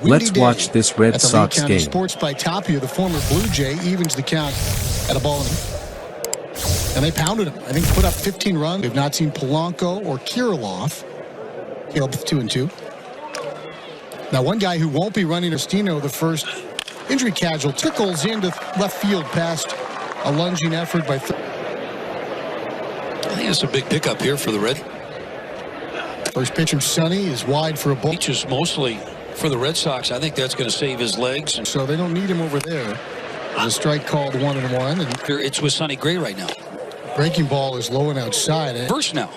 Let's watch this Red Sox County game. Sports by Tapia, the former Blue Jay, evens the count at a ball. And they pounded him. I think put up 15 runs. We've not seen Polanco or Kirilloff. Caleb 2-2. Now one guy who won't be running Estino, the first injury casualty, trickles into left field past a lunging effort by. I think it's a big pickup here for the Red. First pitcher Sonny is wide for a ball. Just mostly for the Red Sox. I think that's going to save his legs. So they don't need him over there. There's a strike called 1-1. And It's with Sonny Gray right now. Breaking ball is low and outside. First now.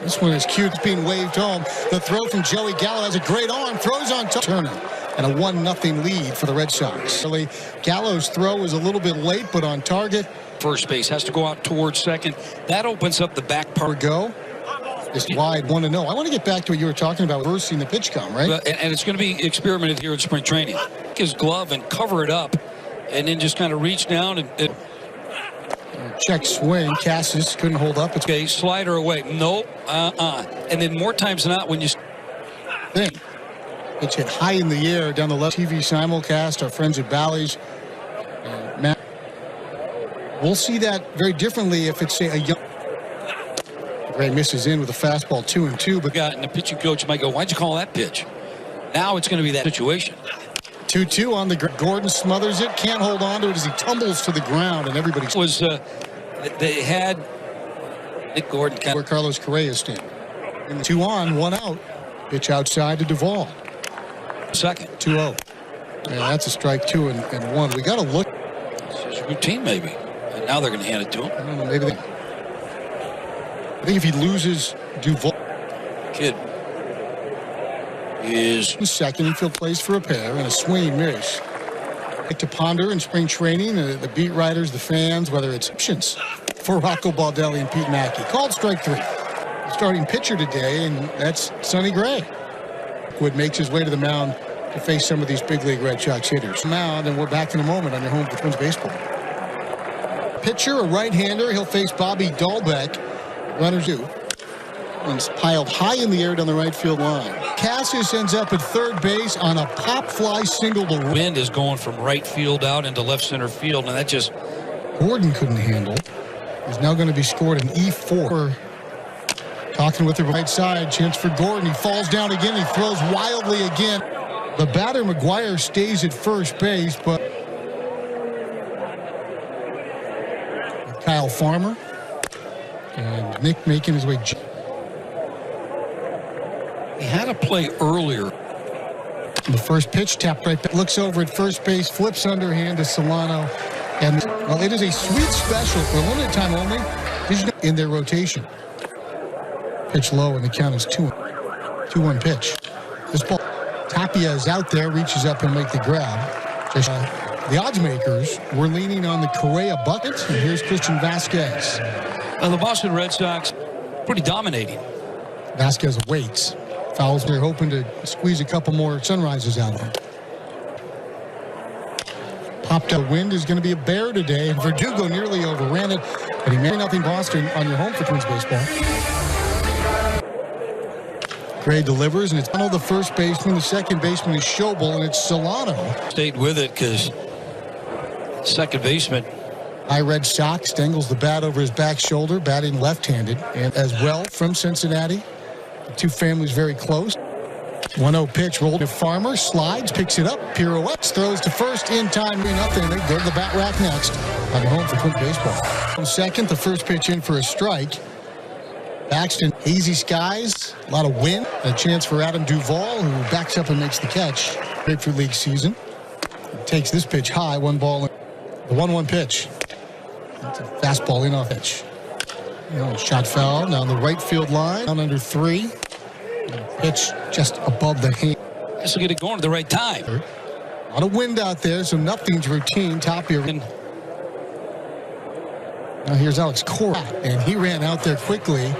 This one is cute. It's being waved home. The throw from Joey Gallo has a great arm. Throws on Turner. And a 1-0 lead for the Red Sox. Really, Gallo's throw was a little bit late, but on target. First base has to go out towards second. That opens up the back part. Go. Just wide 1-0. I want to get back to what you were talking about, reversing the pitch count, right? And it's going to be experimented here in spring training. Take his glove and cover it up, and then just kind of reach down and check swing. Cassis couldn't hold up. It's okay, slider away. Nope. And then more times than not when you thing. It's hit high in the air down the left. TV simulcast. Our friends at Bally's. Matt. We'll see that very differently if it's, say, a young. Gray misses in with a fastball 2-2. But and the pitching coach might go, why'd you call that pitch? Now it's going to be that situation. 2-2 on the Gordon smothers it. Can't hold on to it as he tumbles to the ground. And everybody was they had Nick Gordon where Carlos Correa standing. 2 on, 1 out. Pitch outside to Duvall. Second. 2-0. Yeah, that's a strike 2 and 1. We got to look. It's his routine maybe. And now they're going to hand it to him. I don't know, maybe they. I think if he loses Duvall. Kid is second. Infield plays for a pair and a swinging miss. Like to ponder in spring training, the beat writers, the fans, whether it's options for Rocco Baldelli and Pete Mackey. Called strike 3. Starting pitcher today, and that's Sonny Gray. Wood makes his way to the mound to face some of these big league Red Sox hitters. Mound, and we're back in a moment on your home for Twins baseball. Pitcher, a right-hander. He'll face Bobby Dahlbeck. Runners do. One's piled high in the air down the right field line. Cassis ends up at third base on a pop fly single to wind is going from right field out into left center field, and that just Gordon couldn't handle. He's now going to be scored an E4. Talking with the right side, chance for Gordon. He falls down again. He throws wildly again. The batter McGuire stays at first base, but Kyle Farmer. And Nick making his way. He had a play earlier. The first pitch tapped right back. Looks over at first base, flips underhand to Solano. And well, it is a sweet special for limited time only in their rotation. Pitch low and the count is 2-1 pitch. This ball, Tapia is out there, reaches up and make the grab. The odds makers were leaning on the Correa bucket, and here's Christian Vasquez. The Boston Red Sox pretty dominating. Vasquez waits. Fouls. They're hoping to squeeze a couple more sunrises out of him. Popped up wind is going to be a bear today, and Verdugo nearly overran it, but he made nothing. Boston on your home for Twins baseball. Gray delivers, and it's the first baseman. The second baseman is Schobel, and it's Solano. Stayed with it because second baseman. Red Sox dangles the bat over his back shoulder, batting left-handed, and as well from Cincinnati. The two families very close. 1-0 pitch rolled to Farmer, slides, picks it up, pirouettes, throws to first in time, 3-0. They go to the bat rack next on home for Twins baseball. From second, the first pitch in for a strike. Baxton, hazy skies, a lot of wind, a chance for Adam Duvall, who backs up and makes the catch. Grapefruit League season. Takes this pitch high, 1 ball, the 1-1 pitch. That's a fastball in off pitch. Shot foul down the right field line, down under 3. Pitch just above the hand. This will get it going at the right time. A lot of wind out there, so nothing's routine. Tapia. Now here's Alex Cora, and he ran out there quickly,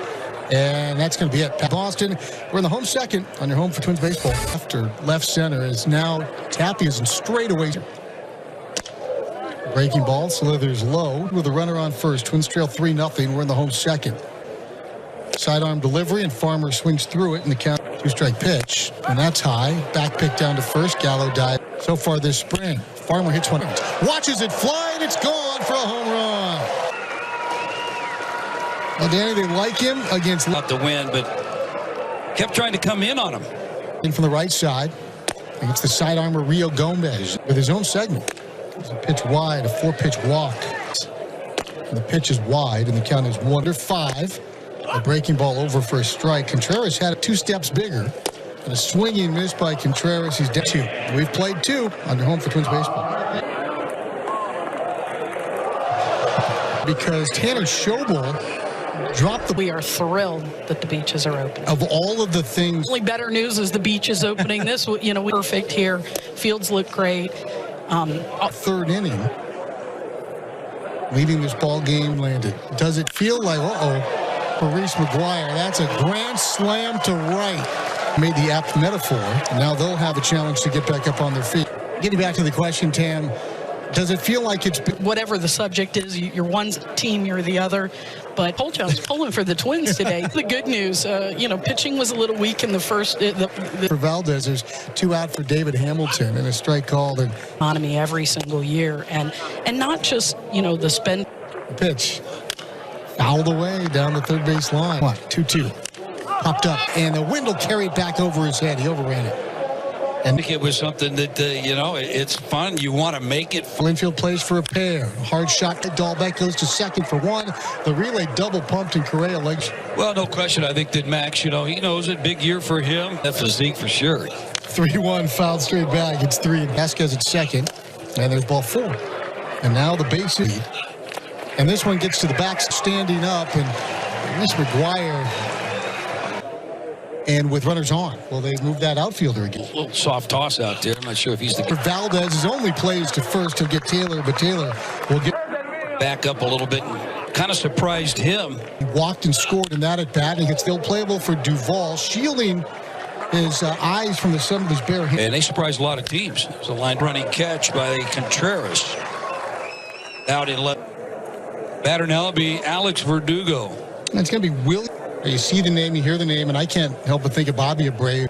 and that's going to be it. Boston, we're in the home second on your home for Twins baseball. After left center is now Tapia's in straightaway. Breaking ball, Slithers low with a runner on first. Twins trail 3-0. We're in the home second. Sidearm delivery, and Farmer swings through it in the count. 2-strike pitch, and that's high. Back pick down to first. Gallo died so far this spring. Farmer hits one. Watches it fly, and it's gone for a home run. Well, Danny, they like him against... Not to win, but kept trying to come in on him. In from the right side. Against the sidearmer Rio Gomez with his own segment. It's a pitch wide, a 4-pitch walk. And the pitch is wide, and the count is 1-5. A breaking ball over for a strike. Contreras had it 2 steps bigger. And a swinging miss by Contreras. He's down 2. We've played 2 under Home for Twins baseball. Because Tanner Schobel dropped the... We are thrilled that the beaches are open. Of all of the things... Only better news is the beach is opening. This, we're perfect here. Fields look great. Third inning. Leading this ball game landed. Does it feel like, for Reese McGuire, that's a grand slam to right. Made the apt metaphor. Now they'll have a challenge to get back up on their feet. Getting back to the question, Tam, does it feel like it's... Whatever the subject is, you're one team, you're the other. But Polchon's pulling for the Twins today. The good news, pitching was a little weak in the first. For Valdez, there's 2 out for David Hamilton and a strike called. Economy every single year, and not just the spend. Pitch fouled away down the third base line. 2-2. Popped up, and the Windle carried back over his head. He overran it. And I think it was something that, it's fun. You want to make it. Linfield plays for a pair. Hard shot to Dahlbeck, goes to second for 1. The relay double pumped and Correa legs. Well, no question. I think that Max, he knows it. Big year for him. That physique for sure. 3-1 fouled straight back. It's 3. Vasquez at second. And there's ball 4. And now the base lead. And this one gets to the back standing up. And Reese McGuire... And with runners on, well, they moved that outfielder again. A little soft toss out there. I'm not sure if he's the... For Valdez, his only plays to first. He'll get Taylor, but Taylor will get... Back up a little bit and kind of surprised him. He walked and scored in that at bat, and it's still playable for Duvall, shielding his eyes from the sun of his bare hand. And they surprised a lot of teams. It was a line running catch by Contreras. Out in left. Batter now will be Alex Verdugo. And it's going to be Willie. You see the name, you hear the name, and I can't help but think of Bobby Abreu.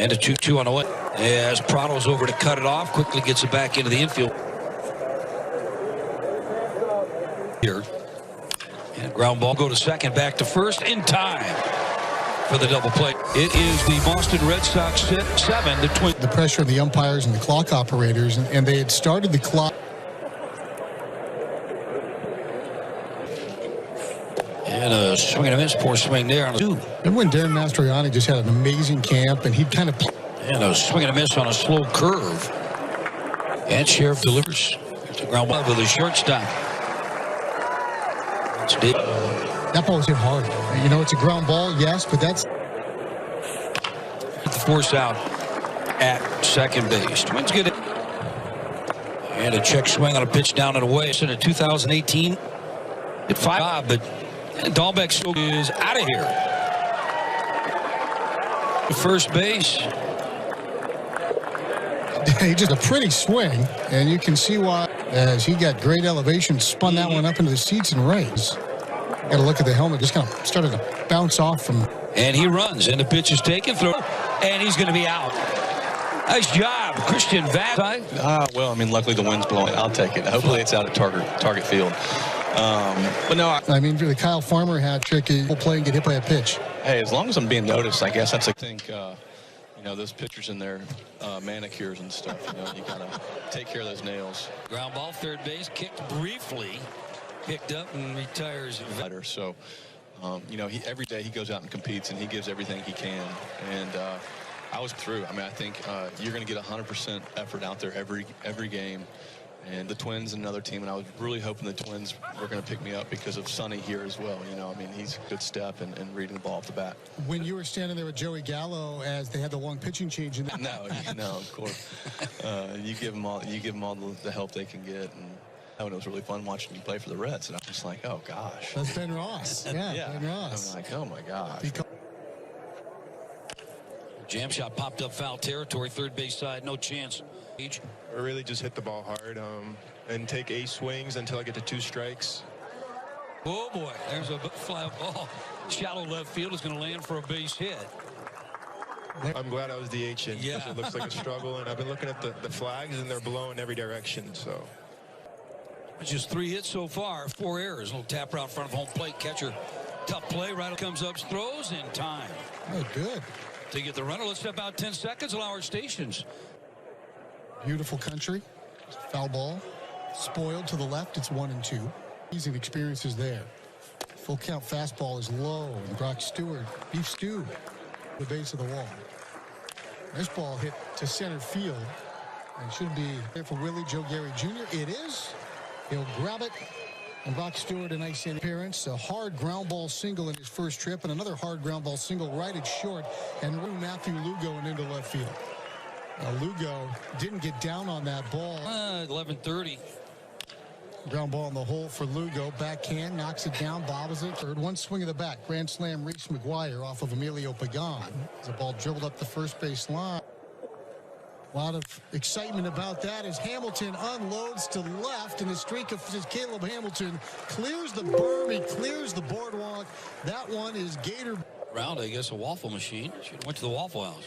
And a 2-2 on the way. As Prado's over to cut it off, quickly gets it back into the infield. Here. And ground ball go to second, back to first in time for the double play. It is the Boston Red Sox 7, the Twins. The pressure of the umpires and the clock operators, and they had started the clock. And a swing and a miss, poor swing there on a 2. Remember when Darren Mastroianni just had an amazing camp, and he'd kind of... And a swing and a miss on a slow curve. And Sheriff delivers. There's a ground ball with the shortstop. It's deep. That ball was hit hard. It's a ground ball, yes, but that's... The force out at second base. Twins get it. And a check swing on a pitch down and away. So in 2018, at 5, but... And Dahlbeck still is out of here. First base. He just a pretty swing, and you can see why, as he got great elevation, spun that one up into the seats and raised. Got to look at the helmet, just kind of started to bounce off from. And he runs, and the pitch is taken through, and he's going to be out. Nice job, Christian Vass. Well, luckily the wind's blowing. I'll take it. Hopefully it's out at target field. But no, the Kyle Farmer hat trick is we'll play and get hit by a pitch. Hey, as long as I'm being noticed, I guess that's a thing. Those pitchers in their manicures and stuff. You gotta take care of those nails. Ground ball, third base, kicked briefly, picked up and retires. So, every day he goes out and competes and he gives everything he can. And I was through. I think you're going to get 100% effort out there every game. And the Twins, another team, and I was really hoping the Twins were going to pick me up because of Sonny here as well. He's a good step and reading the ball off the bat. When you were standing there with Joey Gallo as they had the long pitching change in No, of course. You give them all the help they can get, and it was really fun watching you play for the Reds. And I'm just like, oh gosh. That's Ben Ross. Yeah. Ben Ross. I'm like, oh my gosh. Jam shot popped up foul territory, third base side, no chance. I really just hit the ball hard and take 8 swings until I get to 2 strikes. Oh boy, there's a fly ball. Shallow left field is going to land for a base hit. I'm glad I was the DH in, Yeah. because it looks like a struggle, and I've been looking at the flags, and they're blowing every direction. So It's just 3 hits so far, 4 errors. A little tap route in front of home plate. Catcher, tough play. Right comes up, throws in time. Oh, good. To get the runner, let's step out 10 seconds. Allow our stations. Beautiful country. Foul ball. Spoiled to the left. It's 1-2. Easy experiences there. Full count fastball is low. And Brock Stewart, beef stew, the base of the wall. This ball hit to center field. And should be there for Willie Joe Gary Jr. It is. He'll grab it. And Brock Stewart, a nice appearance. A hard ground ball single in his first trip. And another hard ground ball single right at short. And Matthew Lugo and into left field. Lugo didn't get down on that ball. 11:30. Ground ball in the hole for Lugo. Backhand, knocks it down, bobbles it. Third, one swing of the bat. Grand slam, Reese McGuire off of Emilio Pagan. The ball dribbled up the first base line. A lot of excitement about that as Hamilton unloads to left, and the streak of Caleb Hamilton clears the berm. He clears the boardwalk. That one is Gator. Round, I guess, a waffle machine. Should have went to the Waffle House.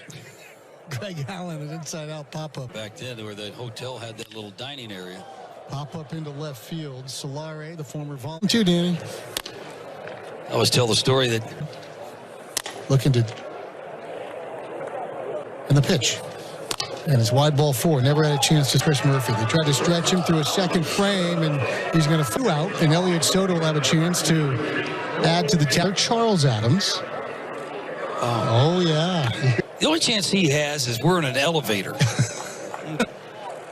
Greg Allen, an inside-out pop-up. Back then, where the hotel had that little dining area. Pop-up into left field. Solare, the former volunteer. Danny. I always tell the story that Looking to. And the pitch. And it's wide ball 4. Never had a chance to Chris Murphy. They tried to stretch him through a second frame, and he's going to flew out. And Elliott Soto will have a chance to add to the tower. Charles Adams. Oh, yeah. the only chance he has is we're in an elevator.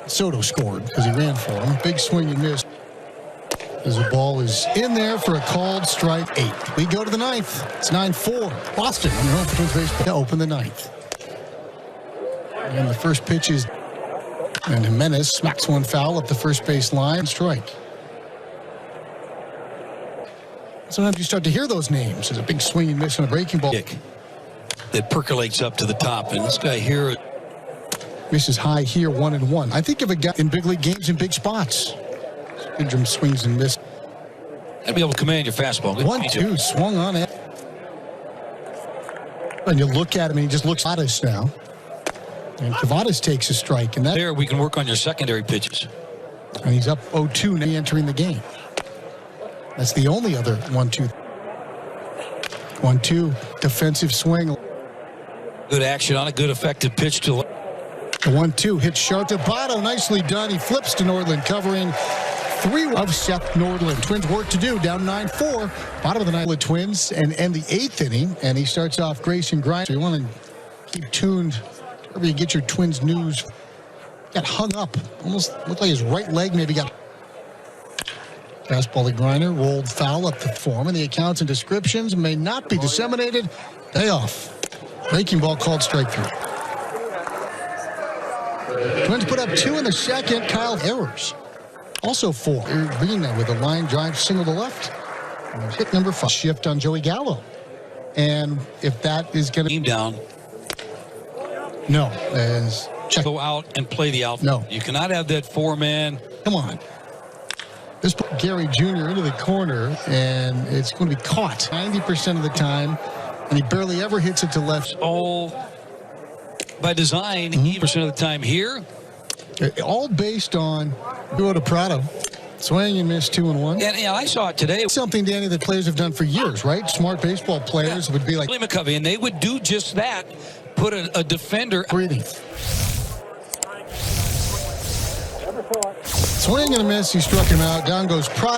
Soto scored because he ran for him. Big swing and miss. As the ball is in there for a called strike 8. We go to the 9th. It's 9-4. Boston on their home for Twins baseball to open the 9th. And the first pitch is, and Jimenez smacks one foul up the first base line. Strike. Sometimes you start to hear those names. There's a big swing and miss on a breaking ball. Kick that percolates up to the top, and this guy here misses high here, 1-1. I think of a guy in big league games in big spots. Ingram swings and misses. I'd be able to command your fastball. Good 1-2, swung on it. And you look at him, and he just looks at us now. And Cavadas takes a strike, and that there we can work on your secondary pitches. And he's up 0-2 now entering the game. That's the only other 1-2. 1-2 defensive swing. Good action on a good effective pitch to The 1-2 hits sharp to Botto. Nicely done. He flips to Nordland, covering 3 of Seth Nordland. Twins work to do, down 9-4. Bottom of the 9th, Twins, and end the 8th inning. And he starts off Grayson Grinder. So you want to keep tuned wherever you get your Twins news. Got hung up. Almost looked like his right leg maybe got. Fastball to Grinder, rolled foul up the form, and the accounts and descriptions may not be disseminated. Payoff. Breaking ball called strike 3. Twins put up 2 in the second. Kyle errors. Also 4. Urbina with a line drive single to left. And hit number 5. Shift on Joey Gallo. And if that is going to team down, no, as check. go out and play the outfield. No. You cannot have that 4-man. Come on. This put Gary Jr. into the corner, and it's going to be caught 90% of the time, and he barely ever hits it to left. All by design, 80% of the time here. All based on Duo to Prado. Swing and miss 2-1. And yeah, I saw it today. Something, Danny, that players have done for years, right? Smart baseball players would be like Willie McCovey, and they would do just that. Put a defender. breathing. Swing and a miss. He struck him out. Down goes Prado.